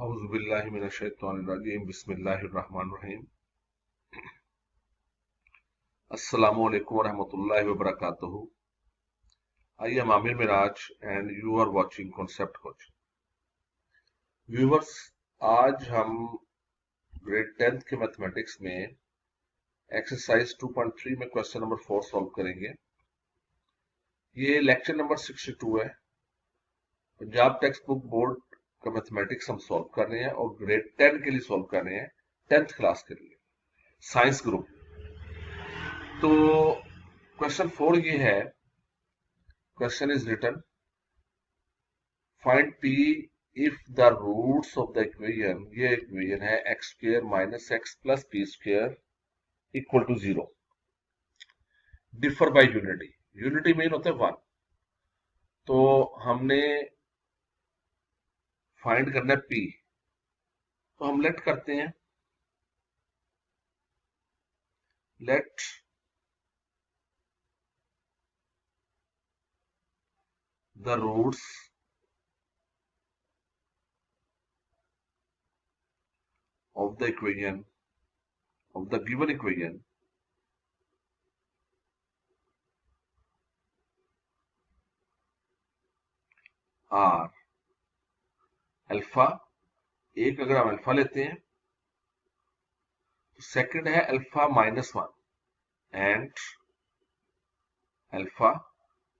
औज़ुबिल्लाहि मिनश्शैतानिर्रजीम बिस्मिल्लाहिर्रहमानिर्रहीम। अस्सलामु अलैकुम वरहमतुल्लाहि वबरकातुहू। I am Aamir Mairaj and you are watching Concept Coach. Viewers, आज हम ग्रेड 10th के मैथमेटिक्स में एक्सरसाइज 2.3 में क्वेश्चन नंबर 4 सॉल्व करेंगे। ये लेक्चर नंबर 62 है। पंजाब टेक्स्ट बुक बोर्ड का मैथमेटिक्स हम सॉल्व कर रहे हैं और ग्रेड 10 के लिए सॉल्व कर रहे हैं, 10th क्लास के लिए, साइंस ग्रुप। तो क्वेश्चन 4 ये है, question is written, find p if the roots of the equation, ये equation है x square minus x plus p square equal to 0, differ by unity. unity mean होता है 1। तो हमने फाइंड करना है p, तो हम लेट करते हैं, late the roots of the equation, of the given equation are alpha. एक अगर हम अल्फा लेते हैं तो सेकंड है alpha minus 1 and alpha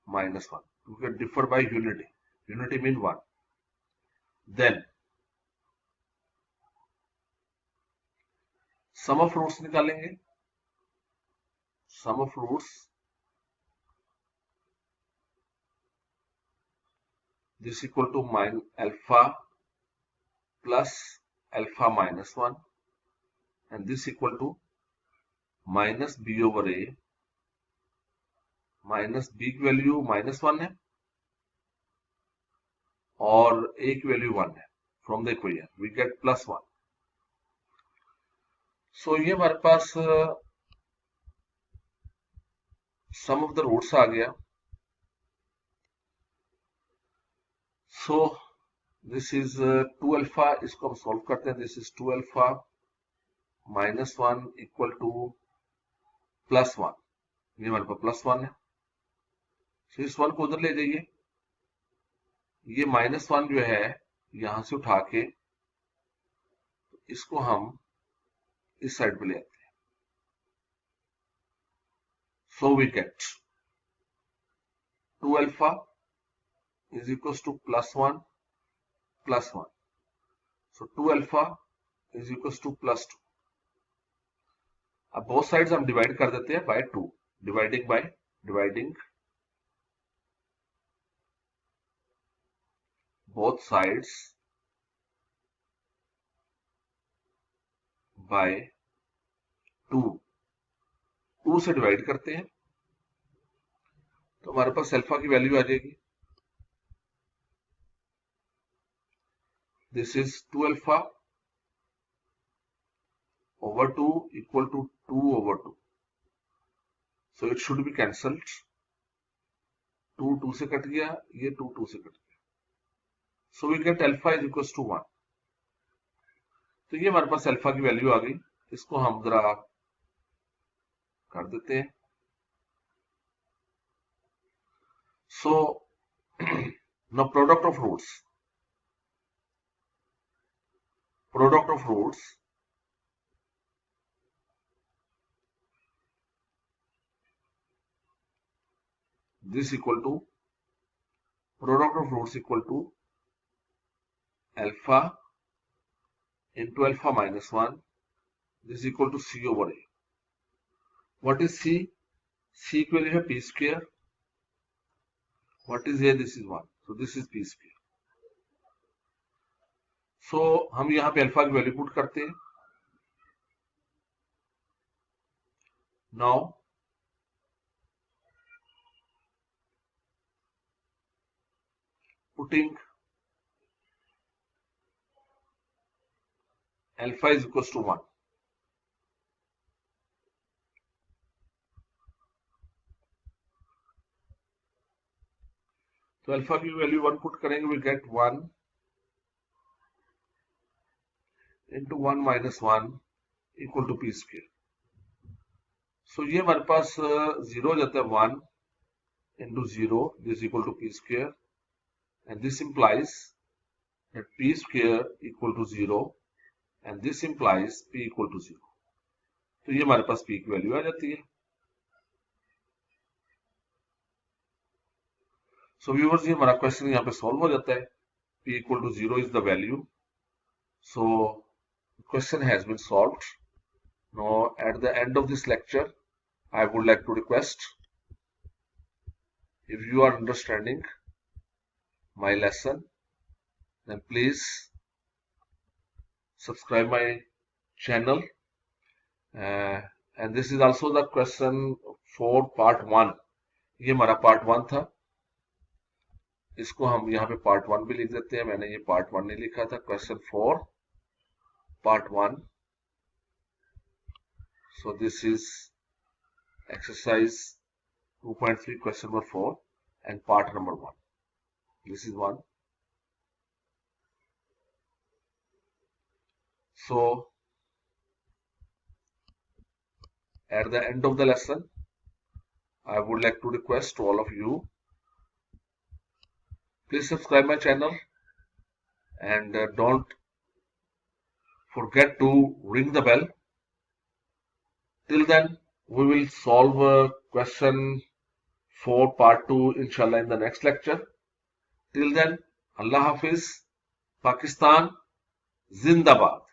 minus 1. You can differ by unity. Unity mean 1. Then sum of roots निकालेंगे। sum of roots, this equal to alpha plus alpha minus 1 and this equal to minus b over a minus b की value minus 1 है और a की value 1 है। From the equation we get plus 1। So ये हमारे पास sum of the roots आ गया। सो दिस इज 2 अल्फा, इसको हम सॉल्व करते हैं। This is 2 alpha minus 1 equal two plus 1। ये हमारे पास प्लस 1 है। तो इस 1 को उधर ले जाइए। ये माइनस 1 जो है यहां से उठा के इसको हम इस साइड पे ले आते हैं। So we get 2 alpha is equals to plus 1 plus 1. So 2 alpha is equals to plus 2. अब both sides हम डिवाइड कर देते हैं by 2. Dividing both sides by 2. 2 से डिवाइड करते हैं तो हमारे पास अल्फा की वैल्यू आ जाएगी। This is 2 alpha over 2 equal to 2 over 2. So it should be cancelled. 2 2 से कट गया, ये 2 2 से कट गया। So we get alpha is equals to 1. तो ये हमारे पास अल्फा की वैल्यू आ गई। इसको हम जरा कर देते हैं। So now product of roots, this equal to product of roots equal to alpha into alpha minus 1, this is equal to c over a. What is c? c की वैल्यू है p square. What is a? This is 1. So this is p square. So हम यहाँ पे alpha की value put करते हैं। Now putting alpha is equals to 1. तो alpha की वैल्यू 1 पुट करेंगे, we get 1 into 1 minus 1 equal to p square. So ये हमारे पास 0 हो जाता है 1 into 0 is equal to p square, and this implies that p square equal to 0 and this implies p equal to 0. तो ये हमारे पास p की वैल्यू आ जाती है. So viewers, ये हमारा क्वेश्चन यहाँ पे सॉल्व हो जाता है. p equal to 0 is the value. So the question has been solved. Now at the end of this lecture, I would like to request, if you are understanding my lesson, then please subscribe my channel. And this is also the question for part 1. ये हमारा part 1 था. इसको हम यहाँ पे part 1 भी लिख देते हैं. मैंने ये part 1 नहीं लिखा था. Question 4 part 1. So this is exercise 2.3 question number 4 and part number 1. This is 1. So at the end of the lesson, I would like to request to all of you, please subscribe my channel and don't forget to ring the bell. Till then, we will solve question 4 part 2 inshallah in the next lecture. Till then, Allah Hafiz, Pakistan Zindabad.